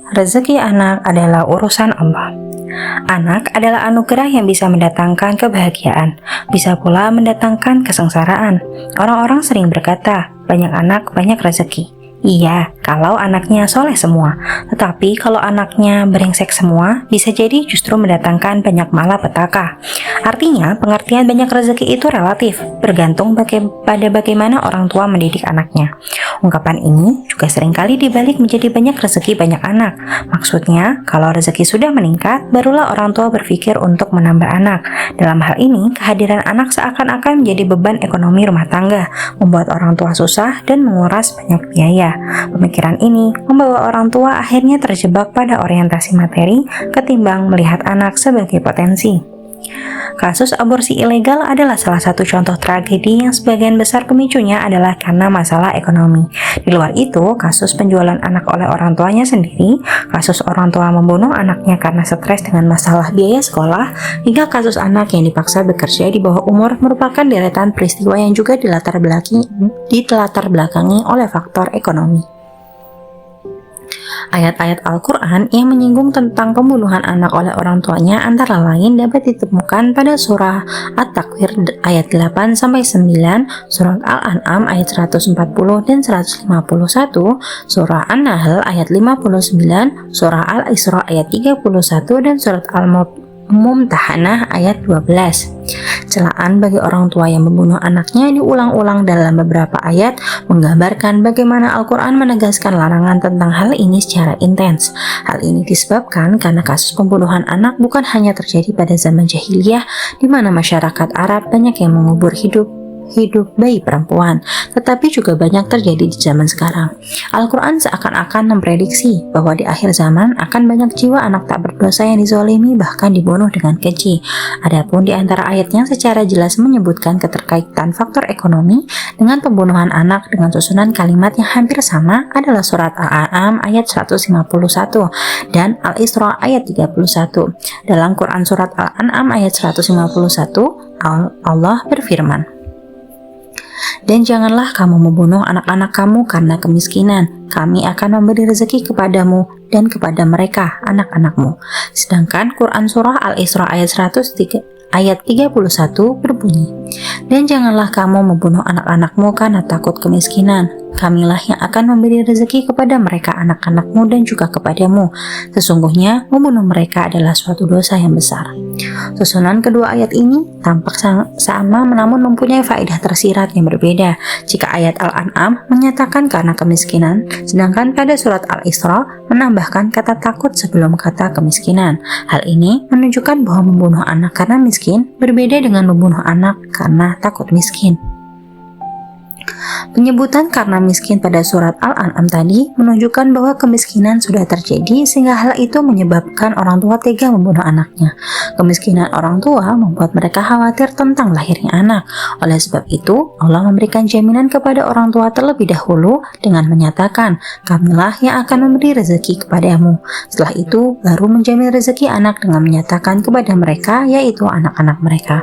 Rezeki anak adalah urusan Allah. Anak adalah anugerah yang bisa mendatangkan kebahagiaan, bisa pula mendatangkan kesengsaraan. Orang-orang sering berkata, banyak anak, banyak rezeki. Iya, kalau anaknya soleh semua. Tetapi kalau anaknya brengsek semua, bisa jadi justru mendatangkan banyak malapetaka. Artinya, pengertian banyak rezeki itu relatif, bergantung pada bagaimana orang tua mendidik anaknya. Ungkapan ini juga seringkali dibalik menjadi banyak rezeki banyak anak. Maksudnya, kalau rezeki sudah meningkat, barulah orang tua berpikir untuk menambah anak. Dalam hal ini, kehadiran anak seakan-akan menjadi beban ekonomi rumah tangga, membuat orang tua susah dan menguras banyak biaya. Pemikiran ini membawa orang tua akhirnya terjebak pada orientasi materi ketimbang melihat anak sebagai potensi. Kasus aborsi ilegal adalah salah satu contoh tragedi yang sebagian besar pemicunya adalah karena masalah ekonomi. Di luar itu, kasus penjualan anak oleh orang tuanya sendiri, kasus orang tua membunuh anaknya karena stres dengan masalah biaya sekolah, hingga kasus anak yang dipaksa bekerja di bawah umur merupakan deretan peristiwa yang juga dilatar belakangi oleh faktor ekonomi. Ayat-ayat Al-Quran yang menyinggung tentang pembunuhan anak oleh orang tuanya antara lain dapat ditemukan pada surah At-Takwir ayat 8-9, surat Al-An'am ayat 140 dan 151, surah An-Nahl ayat 59, surah Al-Isra ayat 31, dan surat Al-Mumtahanah ayat 12. Celaan bagi orang tua yang membunuh anaknya diulang-ulang dalam beberapa ayat, menggambarkan bagaimana Al-Quran menegaskan larangan tentang hal ini secara intens. Hal ini disebabkan karena kasus pembunuhan anak bukan hanya terjadi pada zaman jahiliyah, di mana masyarakat Arab banyak yang mengubur hidup bayi perempuan, tetapi juga banyak terjadi di zaman sekarang. Al-Quran seakan-akan memprediksi bahwa di akhir zaman akan banyak jiwa anak tak berdosa yang dizolimi bahkan dibunuh dengan keji. Adapun di antara ayatnya secara jelas menyebutkan keterkaitan faktor ekonomi dengan pembunuhan anak dengan susunan kalimat yang hampir sama adalah surat Al-An'am ayat 151 dan Al-Isra ayat 31. Dalam Quran surat Al-An'am ayat 151, Allah berfirman, "Dan janganlah kamu membunuh anak-anak kamu karena kemiskinan. Kami akan memberi rezeki kepadamu dan kepada mereka, anak-anakmu." Sedangkan Quran Surah Al-Isra ayat 31 berbunyi, "Dan janganlah kamu membunuh anak-anakmu karena takut kemiskinan. Kamilah yang akan memberi rezeki kepada mereka, anak-anakmu dan juga kepadamu. Sesungguhnya membunuh mereka adalah suatu dosa yang besar." Susunan kedua ayat ini tampak sama namun mempunyai faedah tersirat yang berbeda. Jika ayat Al-An'am menyatakan karena kemiskinan, sedangkan pada surat Al-Isra menambahkan kata takut sebelum kata kemiskinan. Hal ini menunjukkan bahwa membunuh anak karena miskin berbeda dengan membunuh anak karena takut miskin. Penyebutan karena miskin pada surat Al-An'am tadi menunjukkan bahwa kemiskinan sudah terjadi sehingga hal itu menyebabkan orang tua tega membunuh anaknya. Kemiskinan orang tua membuat mereka khawatir tentang lahirnya anak. Oleh sebab itu, Allah memberikan jaminan kepada orang tua terlebih dahulu dengan menyatakan, "Kamilah yang akan memberi rezeki kepadamu." Setelah itu, baru menjamin rezeki anak dengan menyatakan kepada mereka, yaitu anak-anak mereka.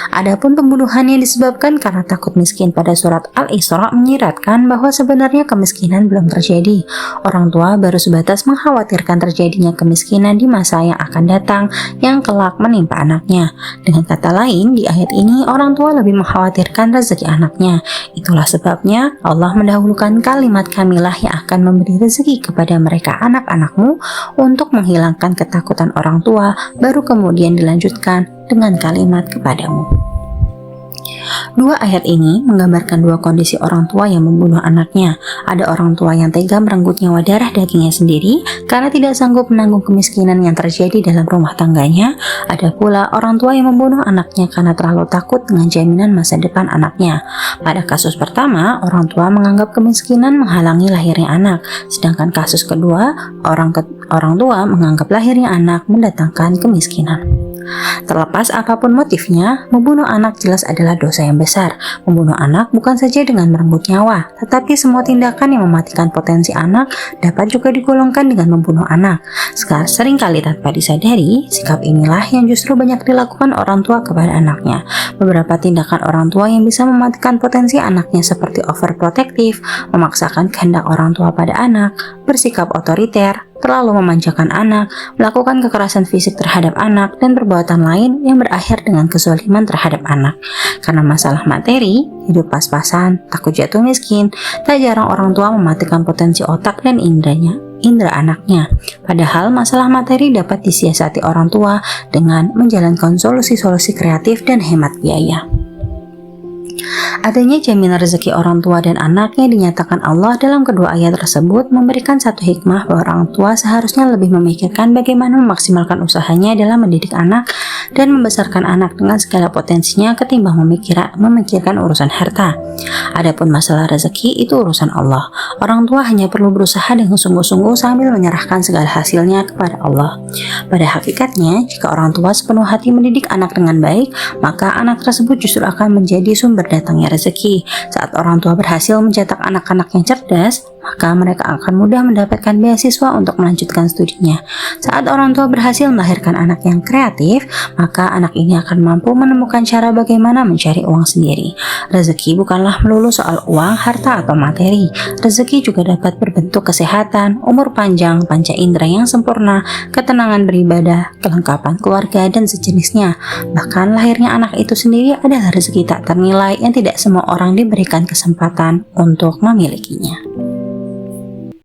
Adapun pembunuhan yang disebabkan karena takut miskin pada surat Al-Isra menyiratkan bahwa sebenarnya kemiskinan belum terjadi. Orang tua baru sebatas mengkhawatirkan terjadinya kemiskinan di masa yang akan datang yang kelak menimpa anaknya. Dengan kata lain, di ayat ini orang tua lebih mengkhawatirkan rezeki anaknya. Itulah sebabnya Allah mendahulukan kalimat kamilah yang akan memberi rezeki kepada mereka, anak-anakmu, untuk menghilangkan ketakutan orang tua, baru kemudian dilanjutkan dengan kalimat kepadamu. Dua ayat ini menggambarkan dua kondisi orang tua yang membunuh anaknya. Ada orang tua yang tega merenggut nyawa darah dagingnya sendiri karena tidak sanggup menanggung kemiskinan yang terjadi dalam rumah tangganya. Ada pula orang tua yang membunuh anaknya karena terlalu takut dengan jaminan masa depan anaknya. Pada kasus pertama, orang tua menganggap kemiskinan menghalangi lahirnya anak. Sedangkan kasus kedua, orang tua menganggap lahirnya anak mendatangkan kemiskinan. Terlepas apapun motifnya, membunuh anak jelas adalah dosa yang besar. Membunuh anak bukan saja dengan merenggut nyawa, tetapi semua tindakan yang mematikan potensi anak dapat juga digolongkan dengan membunuh anak. Seringkali tanpa disadari, sikap inilah yang justru banyak dilakukan orang tua kepada anaknya. Beberapa tindakan orang tua yang bisa mematikan potensi anaknya seperti overprotective, memaksakan kehendak orang tua pada anak, bersikap otoriter, terlalu memanjakan anak, melakukan kekerasan fisik terhadap anak, dan perbuatan lain yang berakhir dengan kezaliman terhadap anak. Karena masalah materi, hidup pas-pasan, takut jatuh miskin, tak jarang orang tua mematikan potensi otak dan indera anaknya. Padahal masalah materi dapat disiasati orang tua dengan menjalankan solusi-solusi kreatif dan hemat biaya. Adanya jaminan rezeki orang tua dan anaknya dinyatakan Allah dalam kedua ayat tersebut memberikan satu hikmah bahwa orang tua seharusnya lebih memikirkan bagaimana memaksimalkan usahanya dalam mendidik anak dan membesarkan anak dengan segala potensinya ketimbang memikirkan urusan harta. Adapun masalah rezeki itu urusan Allah. Orang tua hanya perlu berusaha dengan sungguh-sungguh sambil menyerahkan segala hasilnya kepada Allah. Pada hakikatnya, jika orang tua sepenuh hati mendidik anak dengan baik, maka anak tersebut justru akan menjadi sumber datangnya rezeki. Saat orang tua berhasil mencetak anak-anak yang cerdas, maka mereka akan mudah mendapatkan beasiswa untuk melanjutkan studinya. Saat orang tua berhasil melahirkan anak yang kreatif, maka anak ini akan mampu menemukan cara bagaimana mencari uang sendiri. Rezeki bukanlah melulu soal uang, harta, atau materi. Rezeki juga dapat berbentuk kesehatan, umur panjang, panca indera yang sempurna, ketenangan beribadah, kelengkapan keluarga, dan sejenisnya. Bahkan lahirnya anak itu sendiri adalah rezeki tak ternilai yang tidak semua orang diberikan kesempatan untuk memilikinya.